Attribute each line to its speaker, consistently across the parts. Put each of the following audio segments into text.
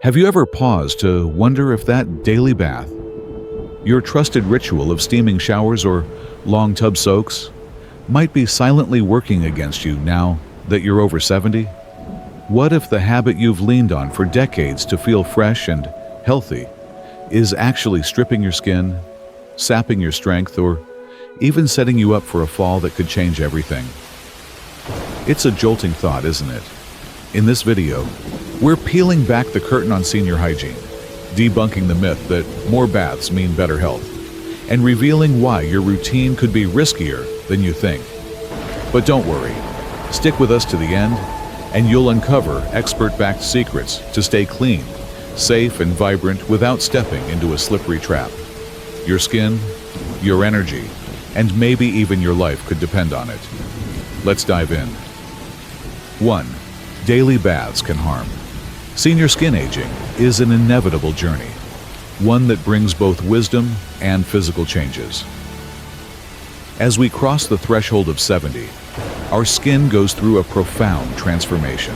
Speaker 1: Have you ever paused to wonder if that daily bath, your trusted ritual of steaming showers or long tub soaks, might be silently working against you now that you're over 70? What if the habit you've leaned on for decades to feel fresh and healthy is actually stripping your skin, sapping your strength, or even setting you up for a fall that could change everything? It's a jolting thought, isn't it? In this video, we're peeling back the curtain on senior hygiene, debunking the myth that more baths mean better health, and revealing why your routine could be riskier than you think. But don't worry, stick with us to the end, and you'll uncover expert-backed secrets to stay clean, safe, and vibrant without stepping into a slippery trap. Your skin, your energy, and maybe even your life could depend on it. Let's dive in. 1. Daily baths can harm. Senior skin aging is an inevitable journey, one that brings both wisdom and physical changes. As we cross the threshold of 70, our skin goes through a profound transformation.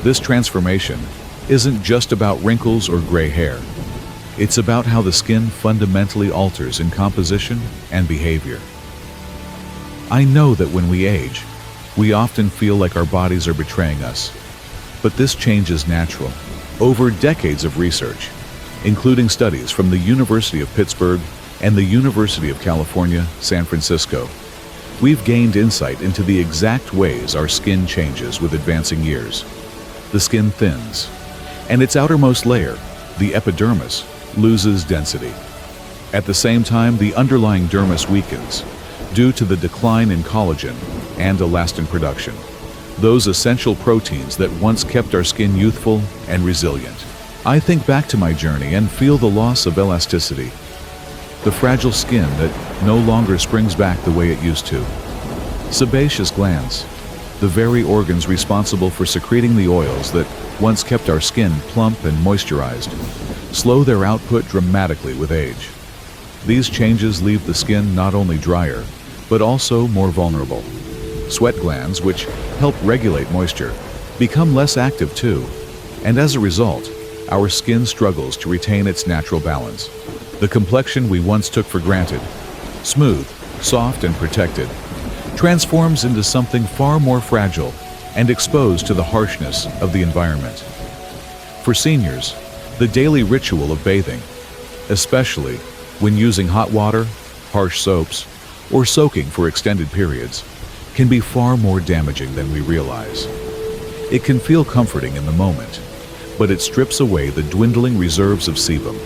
Speaker 1: This transformation isn't just about wrinkles or gray hair. It's about how the skin fundamentally alters in composition and behavior. I know that when we age, we often feel like our bodies are betraying us. But this change is natural. Over decades of research, including studies from the University of Pittsburgh and the University of California, San Francisco, we've gained insight into the exact ways our skin changes with advancing years. The skin thins, and its outermost layer, the epidermis, loses density. At the same time, the underlying dermis weakens due to the decline in collagen and elastin production, those essential proteins that once kept our skin youthful and resilient. I think back to my journey and feel the loss of elasticity, the fragile skin that no longer springs back the way it used to. Sebaceous glands, the very organs responsible for secreting the oils that once kept our skin plump and moisturized, slow their output dramatically with age. These changes leave the skin not only drier, but also more vulnerable. Sweat glands, which help regulate moisture, become less active too, and as a result, our skin struggles to retain its natural balance. The complexion we once took for granted, smooth, soft, and protected, transforms into something far more fragile and exposed to the harshness of the environment. For seniors, the daily ritual of bathing, especially when using hot water, harsh soaps, or soaking for extended periods, can be far more damaging than we realize. It can feel comforting in the moment, but it strips away the dwindling reserves of sebum,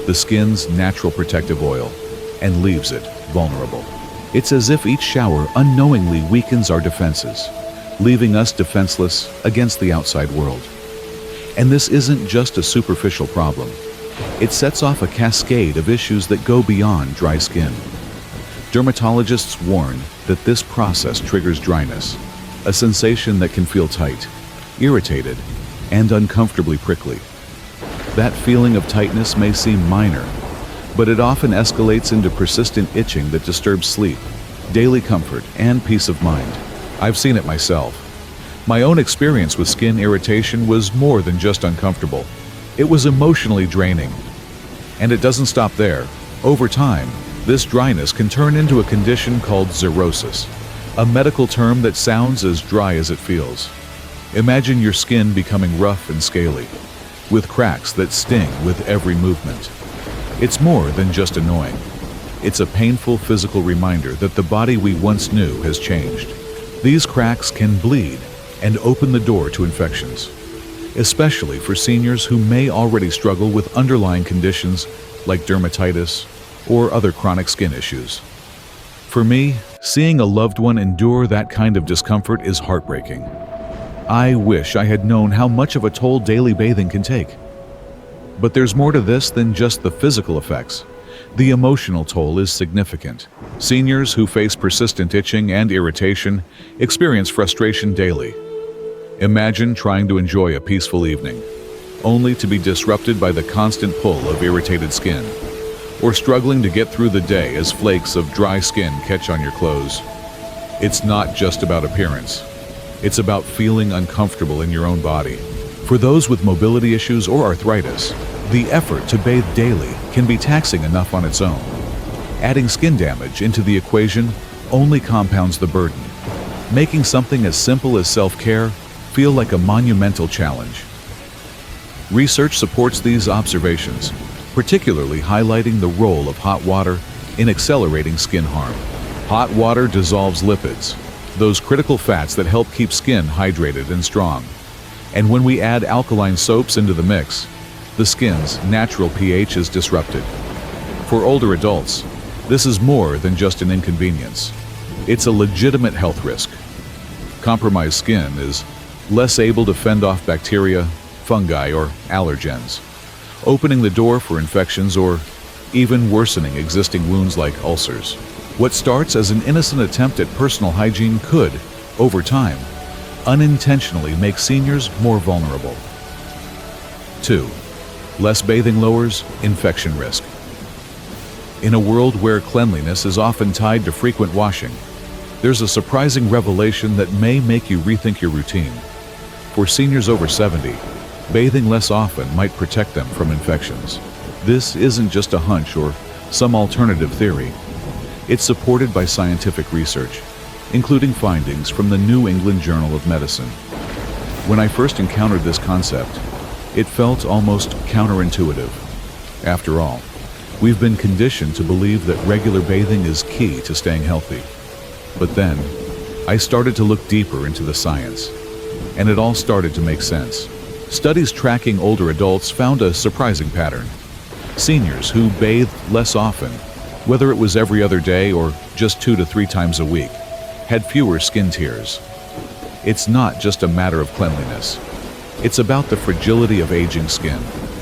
Speaker 1: the skin's natural protective oil, and leaves it vulnerable. It's as if each shower unknowingly weakens our defenses, leaving us defenseless against the outside world. And this isn't just a superficial problem. It sets off a cascade of issues that go beyond dry skin. Dermatologists warn that this process triggers dryness, a sensation that can feel tight, irritated, and uncomfortably prickly. That feeling of tightness may seem minor, but it often escalates into persistent itching that disturbs sleep, daily comfort, and peace of mind. I've seen it myself. My own experience with skin irritation was more than just uncomfortable. It was emotionally draining. And it doesn't stop there. Over time, this dryness can turn into a condition called xerosis, a medical term that sounds as dry as it feels. Imagine your skin becoming rough and scaly, with cracks that sting with every movement. It's more than just annoying. It's a painful physical reminder that the body we once knew has changed. These cracks can bleed and open the door to infections, especially for seniors who may already struggle with underlying conditions like dermatitis or other chronic skin issues. For me, seeing a loved one endure that kind of discomfort is heartbreaking. I wish I had known how much of a toll daily bathing can take. But there's more to this than just the physical effects. The emotional toll is significant. Seniors who face persistent itching and irritation experience frustration daily. Imagine trying to enjoy a peaceful evening, only to be disrupted by the constant pull of irritated skin, or struggling to get through the day as flakes of dry skin catch on your clothes. It's not just about appearance. It's about feeling uncomfortable in your own body. For those with mobility issues or arthritis, the effort to bathe daily can be taxing enough on its own. Adding skin damage into the equation only compounds the burden, making something as simple as self-care feel like a monumental challenge. Research supports these observations, particularly highlighting the role of hot water in accelerating skin harm. Hot water dissolves lipids, those critical fats that help keep skin hydrated and strong. And when we add alkaline soaps into the mix, the skin's natural pH is disrupted. For older adults, this is more than just an inconvenience. It's a legitimate health risk. Compromised skin is less able to fend off bacteria, fungi, or allergens, opening the door for infections or even worsening existing wounds like ulcers. What starts as an innocent attempt at personal hygiene could, over time, unintentionally make seniors more vulnerable. 2. Less bathing lowers infection risk. In a world where cleanliness is often tied to frequent washing, there's a surprising revelation that may make you rethink your routine. For seniors over 70, bathing less often might protect them from infections. This isn't just a hunch or some alternative theory. It's supported by scientific research, including findings from the New England Journal of Medicine. When I first encountered this concept, it felt almost counterintuitive. After all, we've been conditioned to believe that regular bathing is key to staying healthy. But then, I started to look deeper into the science, and it all started to make sense. Studies tracking older adults found a surprising pattern. Seniors who bathed less often, whether it was every other day or just 2 to 3 times a week, had fewer skin tears. It's not just a matter of cleanliness. It's about the fragility of aging skin.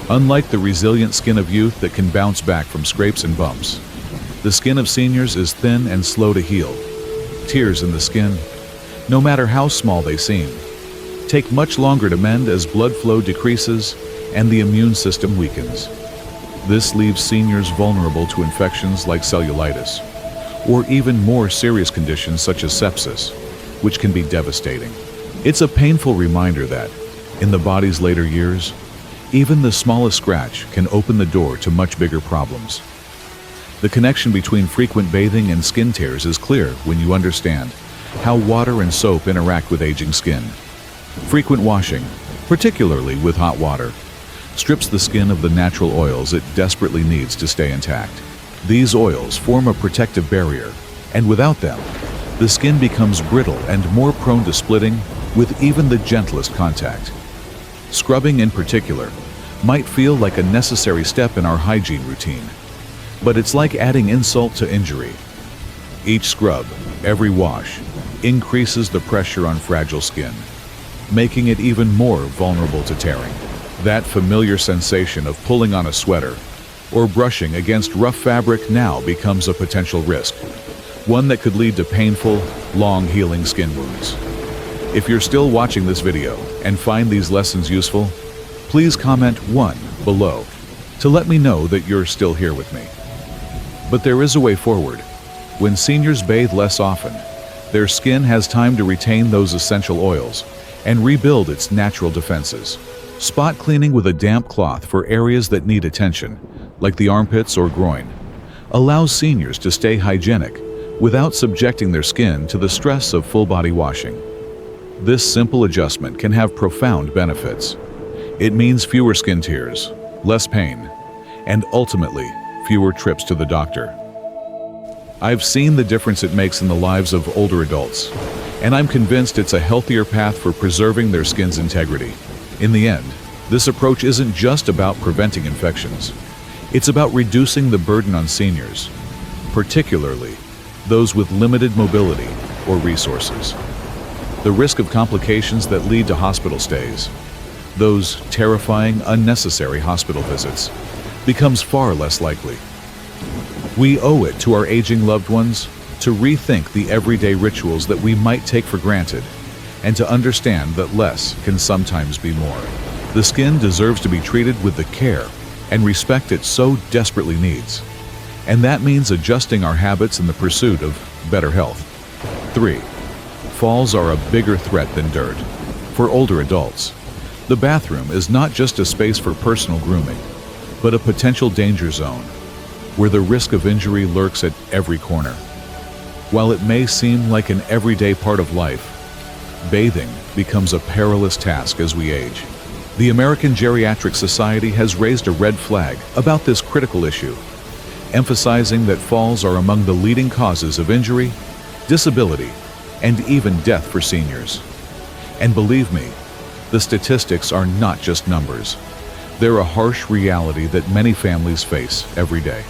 Speaker 1: Unlike the resilient skin of youth that can bounce back from scrapes and bumps, the skin of seniors is thin and slow to heal. Tears in the skin, no matter how small they seem, take much longer to mend as blood flow decreases and the immune system weakens. This leaves seniors vulnerable to infections like cellulitis, or even more serious conditions such as sepsis, which can be devastating. It's a painful reminder that, in the body's later years, even the smallest scratch can open the door to much bigger problems. The connection between frequent bathing and skin tears is clear when you understand how water and soap interact with aging skin. Frequent washing, particularly with hot water, strips the skin of the natural oils it desperately needs to stay intact. These oils form a protective barrier, and without them, the skin becomes brittle and more prone to splitting with even the gentlest contact. Scrubbing in particular might feel like a necessary step in our hygiene routine, but it's like adding insult to injury. Each scrub, every wash, increases the pressure on fragile skin, making it even more vulnerable to tearing. That familiar sensation of pulling on a sweater or brushing against rough fabric now becomes a potential risk, one that could lead to painful, long-healing skin wounds. If you're still watching this video and find these lessons useful, please comment 1 below to let me know that you're still here with me. But there is a way forward. When seniors bathe less often, their skin has time to retain those essential oils and rebuild its natural defenses. Spot cleaning with a damp cloth for areas that need attention, like the armpits or groin, allows seniors to stay hygienic without subjecting their skin to the stress of full-body washing. This simple adjustment can have profound benefits. It means fewer skin tears, less pain, and ultimately, fewer trips to the doctor. I've seen the difference it makes in the lives of older adults, and I'm convinced it's a healthier path for preserving their skin's integrity. In the end, this approach isn't just about preventing infections. It's about reducing the burden on seniors, particularly those with limited mobility or resources. The risk of complications that lead to hospital stays, those terrifying, unnecessary hospital visits, becomes far less likely. We owe it to our aging loved ones to rethink the everyday rituals that we might take for granted and to understand that less can sometimes be more. The skin deserves to be treated with the care and respect it so desperately needs. And that means adjusting our habits in the pursuit of better health. 3. falls are a bigger threat than dirt. For older adults, the bathroom is not just a space for personal grooming, but a potential danger zone where the risk of injury lurks at every corner. While it may seem like an everyday part of life, bathing becomes a perilous task as we age. The American Geriatric Society has raised a red flag about this critical issue, emphasizing that falls are among the leading causes of injury, disability, and even death for seniors. And believe me, the statistics are not just numbers. They're a harsh reality that many families face every day.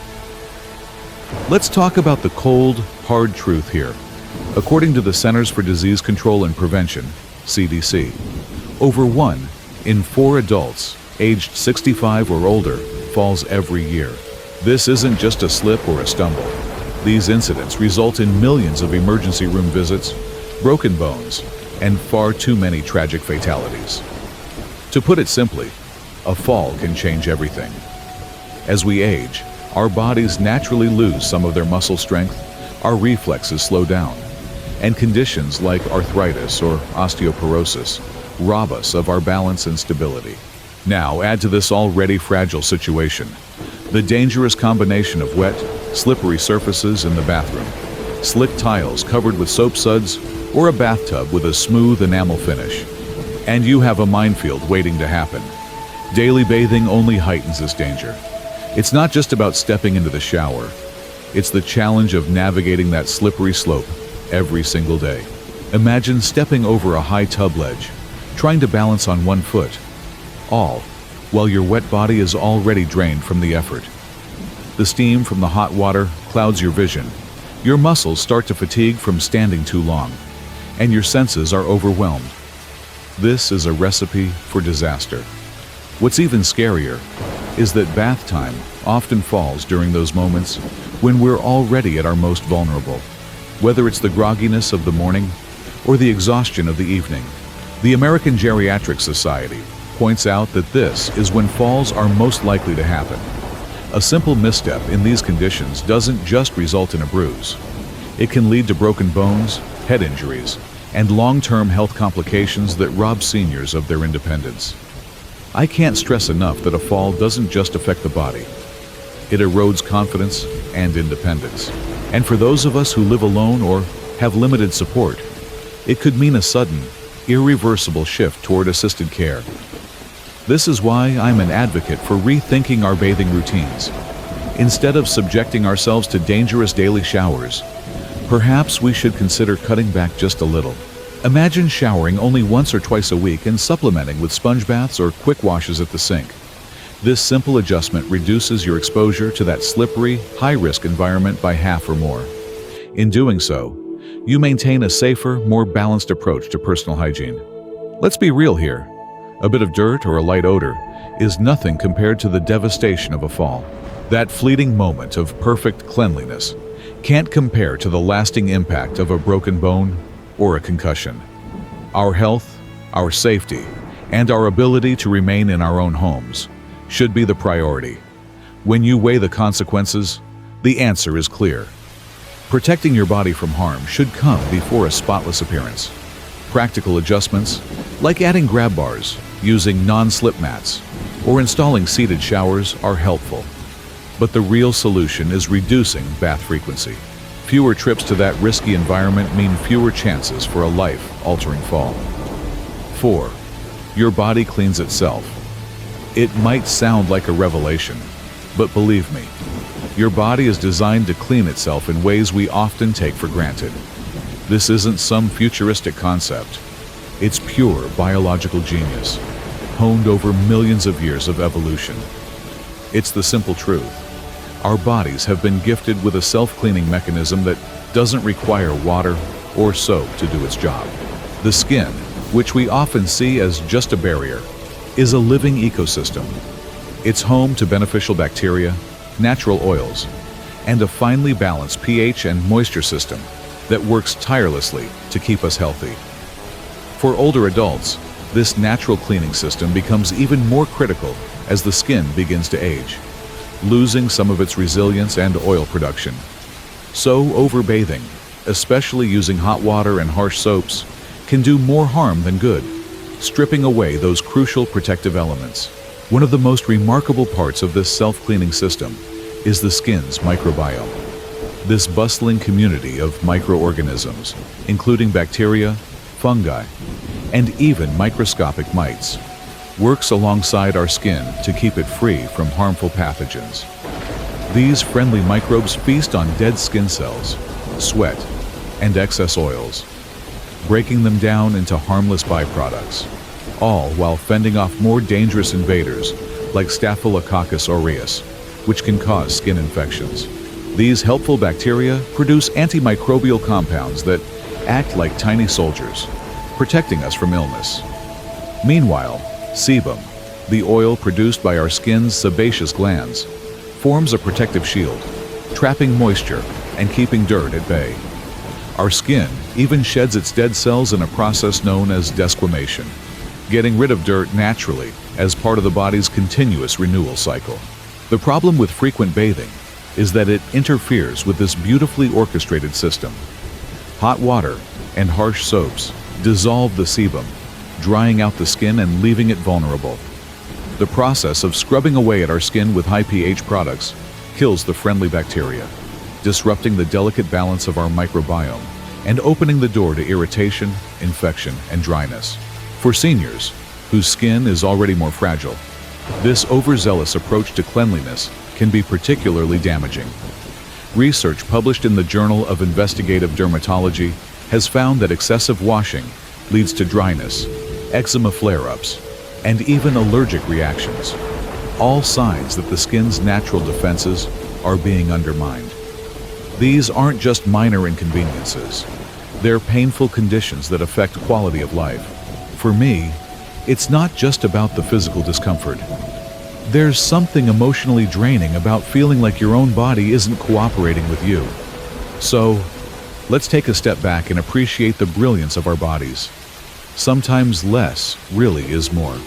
Speaker 1: Let's talk about the cold, hard truth here. According to the Centers for Disease Control and Prevention, CDC, over 1 in 4 adults aged 65 or older falls every year. This isn't just a slip or a stumble. These incidents result in millions of emergency room visits, broken bones, and far too many tragic fatalities. To put it simply, a fall can change everything. As we age, our bodies naturally lose some of their muscle strength, our reflexes slow down, and conditions like arthritis or osteoporosis rob us of our balance and stability. Now, add to this already fragile situation the dangerous combination of wet, slippery surfaces in the bathroom, slick tiles covered with soap suds, or a bathtub with a smooth enamel finish. And you have a minefield waiting to happen. Daily bathing only heightens this danger. It's not just about stepping into the shower. It's the challenge of navigating that slippery slope every single day. Imagine stepping over a high tub ledge, trying to balance on one foot, all while your wet body is already drained from the effort. The steam from the hot water clouds your vision. Your muscles start to fatigue from standing too long, and your senses are overwhelmed. This is a recipe for disaster. What's even scarier is that bath time often falls during those moments when we're already at our most vulnerable. Whether it's the grogginess of the morning or the exhaustion of the evening, the American Geriatric Society points out that this is when falls are most likely to happen. A simple misstep in these conditions doesn't just result in a bruise. It can lead to broken bones, head injuries, and long-term health complications that rob seniors of their independence. I can't stress enough that a fall doesn't just affect the body. It erodes confidence and independence. And for those of us who live alone or have limited support, it could mean a sudden, irreversible shift toward assisted care. This is why I'm an advocate for rethinking our bathing routines. Instead of subjecting ourselves to dangerous daily showers, perhaps we should consider cutting back just a little. Imagine showering only once or twice a week and supplementing with sponge baths or quick washes at the sink. This simple adjustment reduces your exposure to that slippery, high-risk environment by half or more. In doing so, you maintain a safer, more balanced approach to personal hygiene. Let's be real here. A bit of dirt or a light odor is nothing compared to the devastation of a fall. That fleeting moment of perfect cleanliness can't compare to the lasting impact of a broken bone or a concussion. Our health, our safety, and our ability to remain in our own homes should be the priority. When you weigh the consequences, the answer is clear. Protecting your body from harm should come before a spotless appearance. Practical adjustments, like adding grab bars, using non-slip mats, or installing seated showers are helpful. But the real solution is reducing bath frequency. Fewer trips to that risky environment mean fewer chances for a life-altering fall. 4. Your body cleans itself. It might sound like a revelation, but believe me, your body is designed to clean itself in ways we often take for granted. This isn't some futuristic concept. It's pure biological genius, honed over millions of years of evolution. It's the simple truth. Our bodies have been gifted with a self-cleaning mechanism that doesn't require water or soap to do its job. The skin, which we often see as just a barrier, is a living ecosystem. It's home to beneficial bacteria, natural oils, and a finely balanced pH and moisture system that works tirelessly to keep us healthy. For older adults, this natural cleaning system becomes even more critical as the skin begins to age, losing some of its resilience and oil production. So overbathing, especially using hot water and harsh soaps, can do more harm than good, stripping away those crucial protective elements. One of the most remarkable parts of this self-cleaning system is the skin's microbiome. This bustling community of microorganisms, including bacteria, fungi, and even microscopic mites, works alongside our skin to keep it free from harmful pathogens. These friendly microbes feast on dead skin cells, sweat, and excess oils, breaking them down into harmless byproducts, all while fending off more dangerous invaders like Staphylococcus aureus, which can cause skin infections. These helpful bacteria produce antimicrobial compounds that act like tiny soldiers, protecting us from illness. Meanwhile, sebum, the oil produced by our skin's sebaceous glands, forms a protective shield, trapping moisture and keeping dirt at bay. Our skin even sheds its dead cells in a process known as desquamation, getting rid of dirt naturally as part of the body's continuous renewal cycle. The problem with frequent bathing is that it interferes with this beautifully orchestrated system. Hot water and harsh soaps dissolve the sebum, drying out the skin and leaving it vulnerable. The process of scrubbing away at our skin with high pH products kills the friendly bacteria, disrupting the delicate balance of our microbiome and opening the door to irritation, infection, and dryness. For seniors, whose skin is already more fragile, this overzealous approach to cleanliness can be particularly damaging. Research published in the Journal of Investigative Dermatology has found that excessive washing leads to dryness, eczema flare-ups, and even allergic reactions, all signs that the skin's natural defenses are being undermined. These aren't just minor inconveniences. They're painful conditions that affect quality of life. For me, it's not just about the physical discomfort. There's something emotionally draining about feeling like your own body isn't cooperating with you. So, let's take a step back and appreciate the brilliance of our bodies. Sometimes less really is more.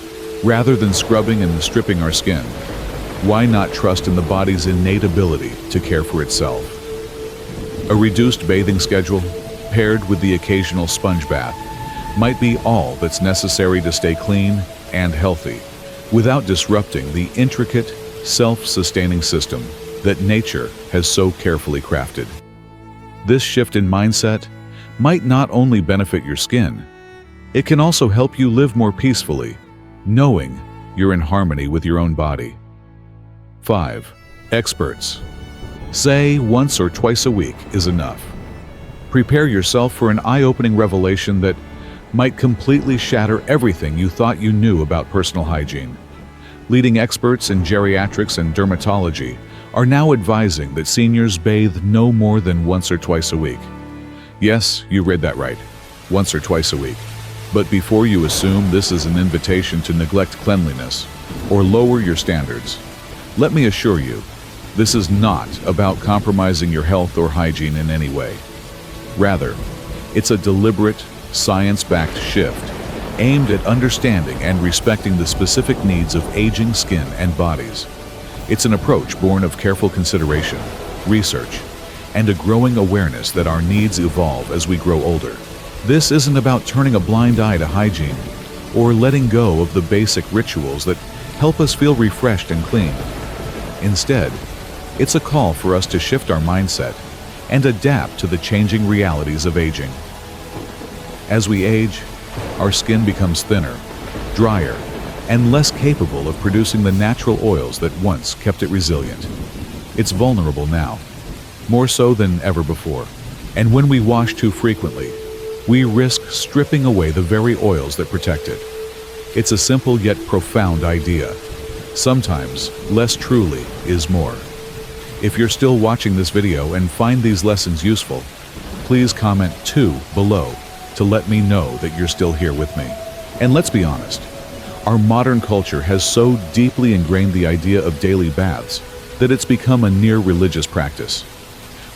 Speaker 1: Rather than scrubbing and stripping our skin, why not trust in the body's innate ability to care for itself? A reduced bathing schedule, paired with the occasional sponge bath, might be all that's necessary to stay clean and healthy, without disrupting the intricate, self-sustaining system that nature has so carefully crafted. This shift in mindset might not only benefit your skin, it can also help you live more peacefully, knowing you're in harmony with your own body. 5. Experts say once or twice a week is enough. Prepare yourself for an eye-opening revelation that might completely shatter everything you thought you knew about personal hygiene. Leading experts in geriatrics and dermatology are now advising that seniors bathe no more than once or twice a week. Yes, you read that right, once or twice a week. But before you assume this is an invitation to neglect cleanliness or lower your standards, let me assure you, this is not about compromising your health or hygiene in any way. Rather, it's a deliberate, science-backed shift aimed at understanding and respecting the specific needs of aging skin and bodies. It's an approach born of careful consideration, research, and a growing awareness that our needs evolve as we grow older. This isn't about turning a blind eye to hygiene or letting go of the basic rituals that help us feel refreshed and clean. Instead, it's a call for us to shift our mindset and adapt to the changing realities of aging. As we age, our skin becomes thinner, drier, and less capable of producing the natural oils that once kept it resilient. It's vulnerable now, more so than ever before. And when we wash too frequently, we risk stripping away the very oils that protect it. It's a simple yet profound idea. Sometimes, less truly is more. If you're still watching this video and find these lessons useful, please comment 2 below to let me know that you're still here with me. And let's be honest, our modern culture has so deeply ingrained the idea of daily baths that it's become a near religious practice.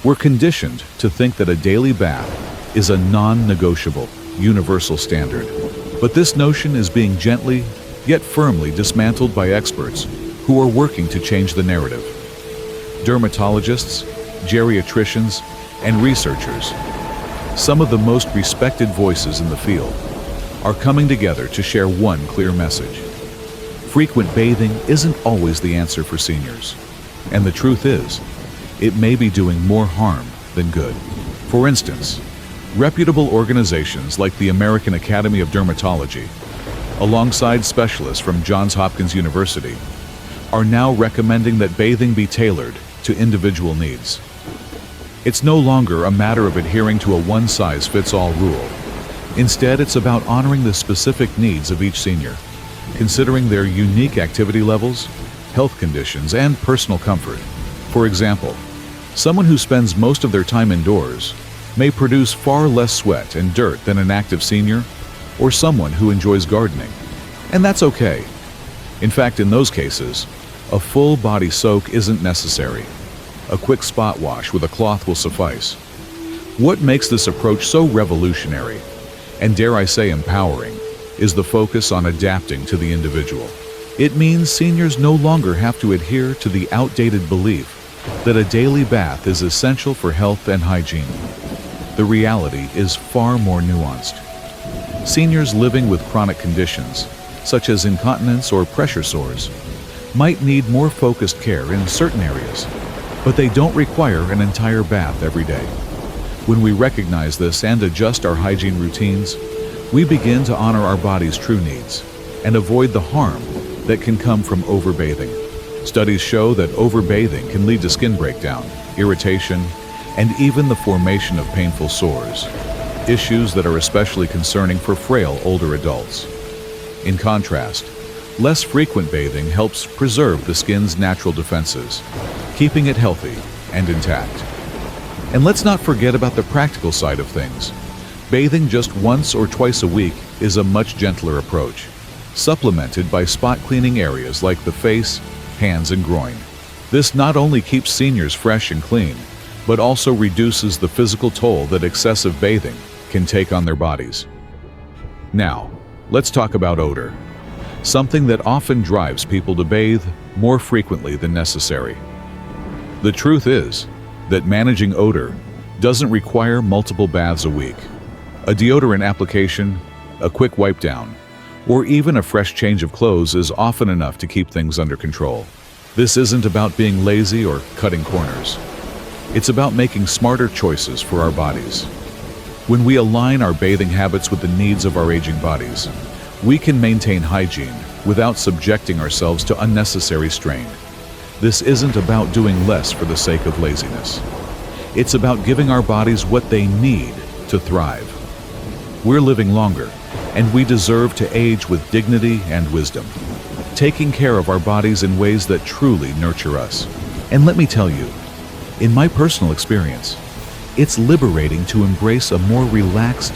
Speaker 1: We're conditioned to think that a daily bath is a non-negotiable, universal standard. But this notion is being gently, yet firmly dismantled by experts who are working to change the narrative. Dermatologists, geriatricians, and researchers some of the most respected voices in the field, are coming together to share one clear message. Frequent bathing isn't always the answer for seniors. And the truth is, it may be doing more harm than good. For instance, reputable organizations like the American Academy of Dermatology, alongside specialists from Johns Hopkins University, are now recommending that bathing be tailored to individual needs. It's no longer a matter of adhering to a one-size-fits-all rule. Instead, it's about honoring the specific needs of each senior, considering their unique activity levels, health conditions, and personal comfort. For example, someone who spends most of their time indoors may produce far less sweat and dirt than an active senior, or someone who enjoys gardening. And that's okay. In fact, in those cases, a full body soak isn't necessary. A quick spot wash with a cloth will suffice. What makes this approach so revolutionary, and dare I say empowering, is the focus on adapting to the individual. It means seniors no longer have to adhere to the outdated belief that a daily bath is essential for health and hygiene. The reality is far more nuanced. Seniors living with chronic conditions, such as incontinence or pressure sores, might need more focused care in certain areas, but they don't require an entire bath every day. When we recognize this and adjust our hygiene routines, we begin to honor our body's true needs and avoid the harm that can come from overbathing. Studies show that overbathing can lead to skin breakdown, irritation, and even the formation of painful sores, issues that are especially concerning for frail older adults. In contrast, less frequent bathing helps preserve the skin's natural defenses, keeping it healthy and intact. And let's not forget about the practical side of things. Bathing just once or twice a week is a much gentler approach, supplemented by spot cleaning areas like the face, hands, and groin. This not only keeps seniors fresh and clean, but also reduces the physical toll that excessive bathing can take on their bodies. Now, let's talk about odor, something that often drives people to bathe more frequently than necessary. The truth is that managing odor doesn't require multiple baths a week. A deodorant application, a quick wipe down, or even a fresh change of clothes is often enough to keep things under control. This isn't about being lazy or cutting corners. It's about making smarter choices for our bodies. When we align our bathing habits with the needs of our aging bodies, we can maintain hygiene without subjecting ourselves to unnecessary strain. This isn't about doing less for the sake of laziness. It's about giving our bodies what they need to thrive. We're living longer, and we deserve to age with dignity and wisdom, taking care of our bodies in ways that truly nurture us. And let me tell you, in my personal experience, it's liberating to embrace a more relaxed,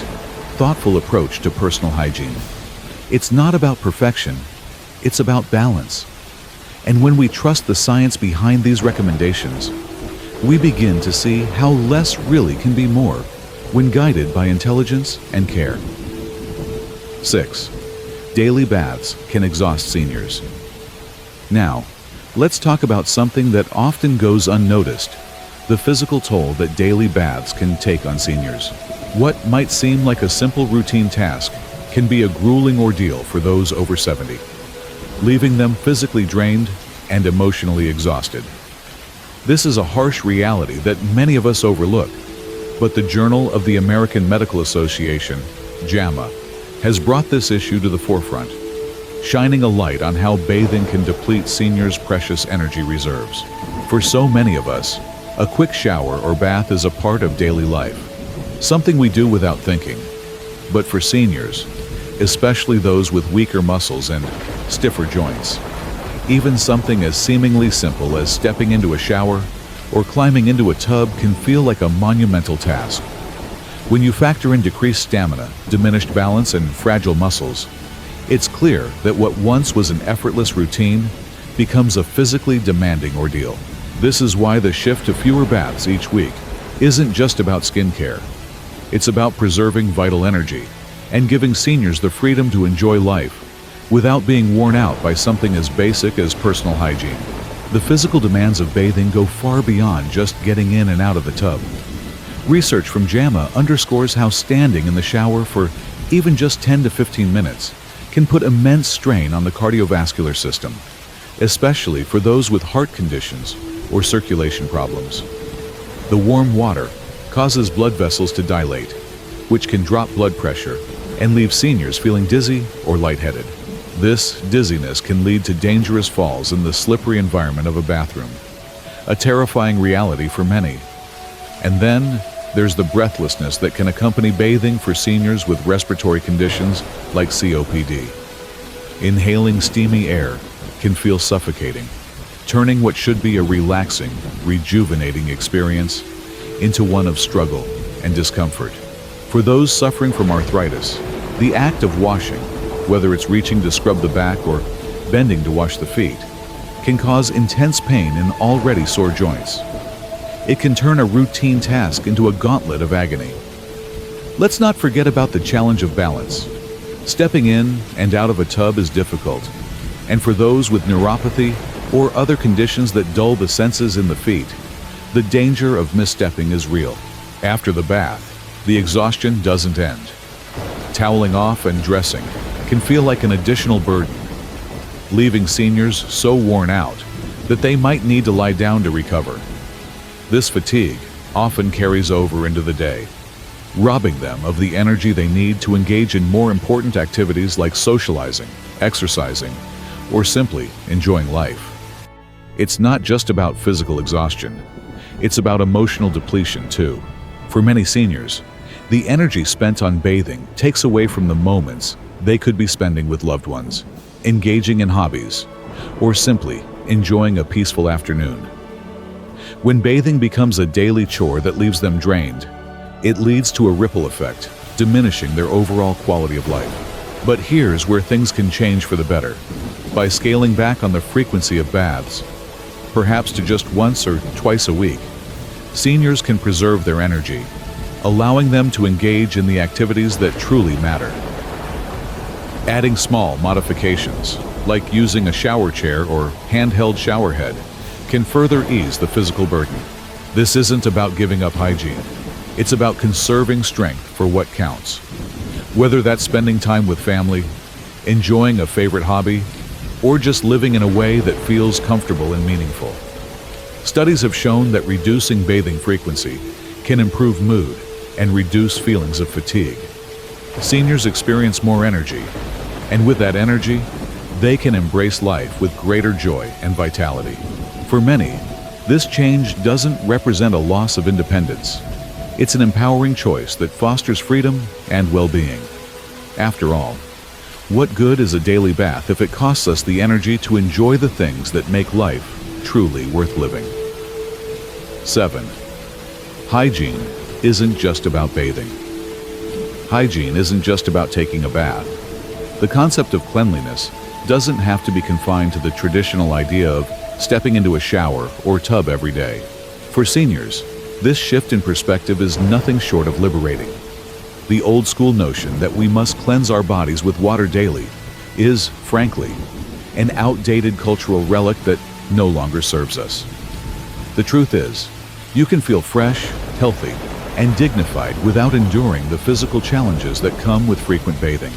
Speaker 1: thoughtful approach to personal hygiene. It's not about perfection, it's about balance. And when we trust the science behind these recommendations, we begin to see how less really can be more when guided by intelligence and care. 6. Daily baths can exhaust seniors. Now, let's talk about something that often goes unnoticed: the physical toll that daily baths can take on seniors. What might seem like a simple routine task can be a grueling ordeal for those over 70, leaving them physically drained and emotionally exhausted. This is a harsh reality that many of us overlook, but the Journal of the American Medical Association, JAMA, has brought this issue to the forefront, shining a light on how bathing can deplete seniors' precious energy reserves. For so many of us, a quick shower or bath is a part of daily life, something we do without thinking. But for seniors, especially those with weaker muscles and stiffer joints, even something as seemingly simple as stepping into a shower or climbing into a tub can feel like a monumental task. When you factor in decreased stamina, diminished balance, and fragile muscles, it's clear that what once was an effortless routine becomes a physically demanding ordeal. This is why the shift to fewer baths each week isn't just about skincare. It's about preserving vital energy and giving seniors the freedom to enjoy life without being worn out by something as basic as personal hygiene. The physical demands of bathing go far beyond just getting in and out of the tub. Research from JAMA underscores how standing in the shower for even just 10 to 15 minutes can put immense strain on the cardiovascular system, especially for those with heart conditions or circulation problems. The warm water causes blood vessels to dilate, which can drop blood pressure and leave seniors feeling dizzy or lightheaded. This dizziness can lead to dangerous falls in the slippery environment of a bathroom, a terrifying reality for many. And then there's the breathlessness that can accompany bathing for seniors with respiratory conditions like COPD. Inhaling steamy air can feel suffocating, turning what should be a relaxing, rejuvenating experience into one of struggle and discomfort. For those suffering from arthritis, the act of washing, whether it's reaching to scrub the back or bending to wash the feet, can cause intense pain in already sore joints. It can turn a routine task into a gauntlet of agony. Let's not forget about the challenge of balance. Stepping in and out of a tub is difficult, and for those with neuropathy or other conditions that dull the senses in the feet, the danger of misstepping is real. After the bath, the exhaustion doesn't end. Toweling off and dressing can feel like an additional burden, leaving seniors so worn out that they might need to lie down to recover. This fatigue often carries over into the day, robbing them of the energy they need to engage in more important activities like socializing, exercising, or simply enjoying life. It's not just about physical exhaustion, it's about emotional depletion too. For many seniors, the energy spent on bathing takes away from the moments they could be spending with loved ones, engaging in hobbies, or simply enjoying a peaceful afternoon. When bathing becomes a daily chore that leaves them drained, it leads to a ripple effect, diminishing their overall quality of life. But here's where things can change for the better. By scaling back on the frequency of baths, perhaps to just once or twice a week, seniors can preserve their energy, allowing them to engage in the activities that truly matter. Adding small modifications, like using a shower chair or handheld shower head, can further ease the physical burden. This isn't about giving up hygiene. It's about conserving strength for what counts. Whether that's spending time with family, enjoying a favorite hobby, or just living in a way that feels comfortable and meaningful. Studies have shown that reducing bathing frequency can improve mood and reduce feelings of fatigue. Seniors experience more energy, and with that energy, they can embrace life with greater joy and vitality. For many, this change doesn't represent a loss of independence. It's an empowering choice that fosters freedom and well-being. After all, what good is a daily bath if it costs us the energy to enjoy the things that make life truly worth living? 7. Hygiene isn't just about bathing. Hygiene isn't just about taking a bath. The concept of cleanliness doesn't have to be confined to the traditional idea of stepping into a shower or tub every day. For seniors, this shift in perspective is nothing short of liberating. The old-school notion that we must cleanse our bodies with water daily is, frankly, an outdated cultural relic that no longer serves us. The truth is, you can feel fresh, healthy, and dignified without enduring the physical challenges that come with frequent bathing.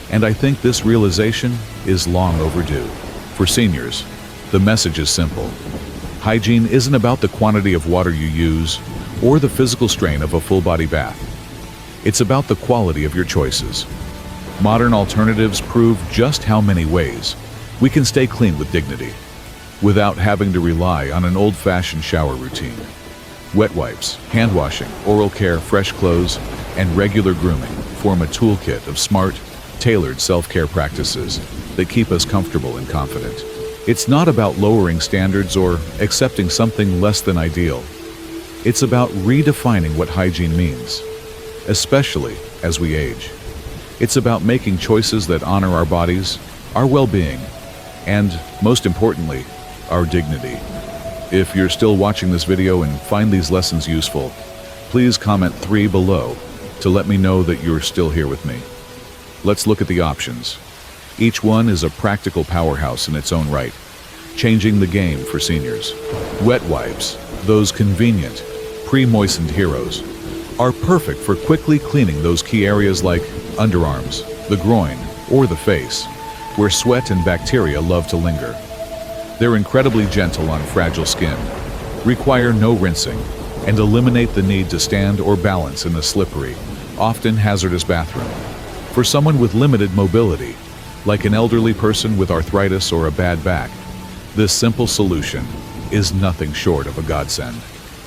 Speaker 1: And I think this realization is long overdue. For seniors, the message is simple. Hygiene isn't about the quantity of water you use or the physical strain of a full-body bath. It's about the quality of your choices. Modern alternatives prove just how many ways we can stay clean with dignity without having to rely on an old-fashioned shower routine. Wet wipes, hand washing, oral care, fresh clothes, and regular grooming form a toolkit of smart, tailored self-care practices that keep us comfortable and confident. It's not about lowering standards or accepting something less than ideal. It's about redefining what hygiene means, especially as we age. It's about making choices that honor our bodies, our well-being, and, most importantly, our dignity. If you're still watching this video and find these lessons useful, please comment 3 below to let me know that you're still here with me. Let's look at the options. Each one is a practical powerhouse in its own right, changing the game for seniors. Wet wipes, those convenient, pre-moistened heroes, are perfect for quickly cleaning those key areas like underarms, the groin, or the face, where sweat and bacteria love to linger. They're incredibly gentle on fragile skin, require no rinsing, and eliminate the need to stand or balance in a slippery, often hazardous bathroom. For someone with limited mobility, like an elderly person with arthritis or a bad back, this simple solution is nothing short of a godsend.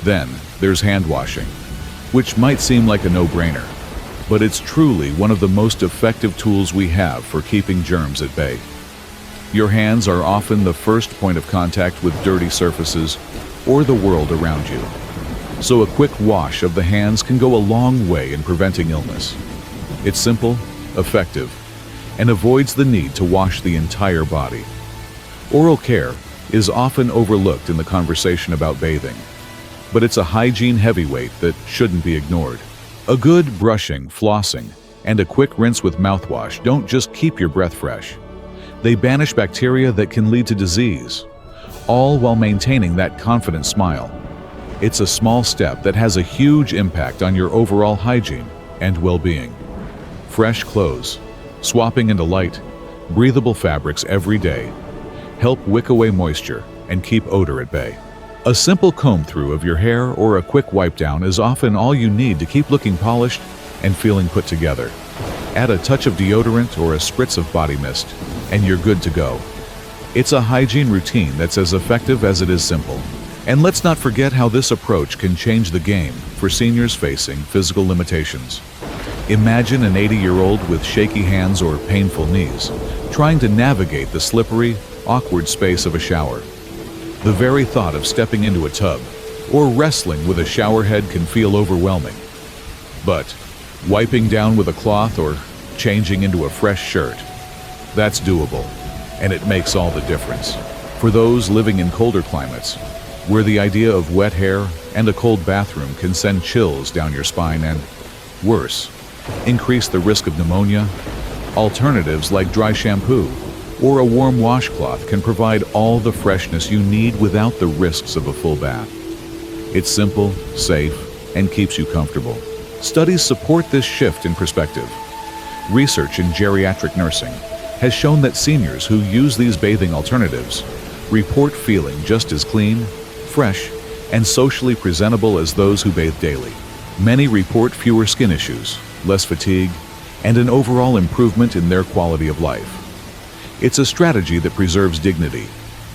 Speaker 1: Then there's hand washing, which might seem like a no-brainer, but it's truly one of the most effective tools we have for keeping germs at bay. Your hands are often the first point of contact with dirty surfaces or the world around you, so a quick wash of the hands can go a long way in preventing illness. It's simple, effective, and avoids the need to wash the entire body. Oral care is often overlooked in the conversation about bathing, but it's a hygiene heavyweight that shouldn't be ignored. A good brushing, flossing, and a quick rinse with mouthwash don't just keep your breath fresh. They banish bacteria that can lead to disease, all while maintaining that confident smile. It's a small step that has a huge impact on your overall hygiene and well-being. Fresh clothes, swapping into light, breathable fabrics every day help wick away moisture and keep odor at bay. A simple comb-through of your hair or a quick wipe-down is often all you need to keep looking polished and feeling put together. Add a touch of deodorant or a spritz of body mist, and you're good to go. It's a hygiene routine that's as effective as it is simple. And let's not forget how this approach can change the game for seniors facing physical limitations. Imagine an 80-year-old with shaky hands or painful knees, trying to navigate the slippery, awkward space of a shower. The very thought of stepping into a tub or wrestling with a shower head can feel overwhelming. But wiping down with a cloth or changing into a fresh shirt, that's doable, and it makes all the difference. For those living in colder climates, where the idea of wet hair and a cold bathroom can send chills down your spine and, worse, increase the risk of pneumonia, alternatives like dry shampoo or a warm washcloth can provide all the freshness you need without the risks of a full bath. It's simple, safe, and keeps you comfortable. Studies support this shift in perspective. Research in geriatric nursing has shown that seniors who use these bathing alternatives report feeling just as clean, fresh, and socially presentable as those who bathe daily. Many report fewer skin issues, less fatigue, and an overall improvement in their quality of life. It's a strategy that preserves dignity,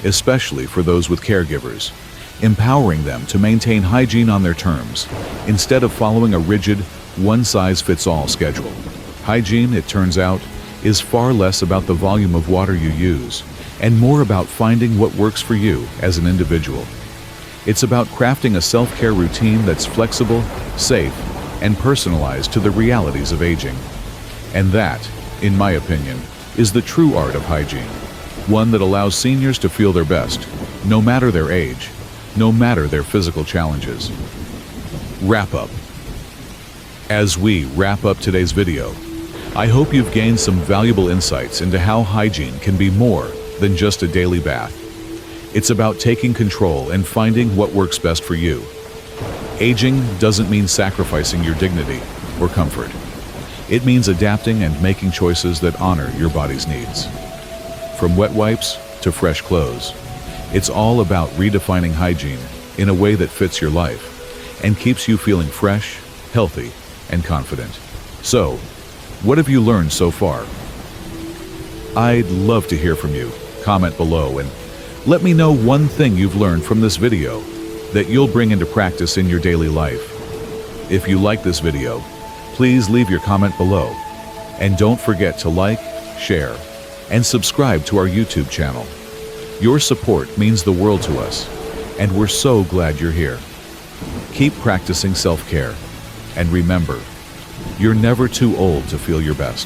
Speaker 1: especially for those with caregivers, empowering them to maintain hygiene on their terms instead of following a rigid, one-size-fits-all schedule. Hygiene, it turns out, is far less about the volume of water you use and more about finding what works for you as an individual. It's about crafting a self-care routine that's flexible, safe, and personalized to the realities of aging. And that, in my opinion, is the true art of hygiene, one that allows seniors to feel their best, no matter their age, no matter their physical challenges. Wrap up. As we wrap up today's video, I hope you've gained some valuable insights into how hygiene can be more than just a daily bath. It's about taking control and finding what works best for you. Aging doesn't mean sacrificing your dignity or comfort. It means adapting and making choices that honor your body's needs. From wet wipes to fresh clothes, it's all about redefining hygiene in a way that fits your life and keeps you feeling fresh, healthy, and confident. So, what have you learned so far? I'd love to hear from you. Comment below and let me know one thing you've learned from this video that you'll bring into practice in your daily life. If you like this video, please leave your comment below. And don't forget to like, share, and subscribe to our YouTube channel. Your support means the world to us, and we're so glad you're here. Keep practicing self-care, and remember, you're never too old to feel your best.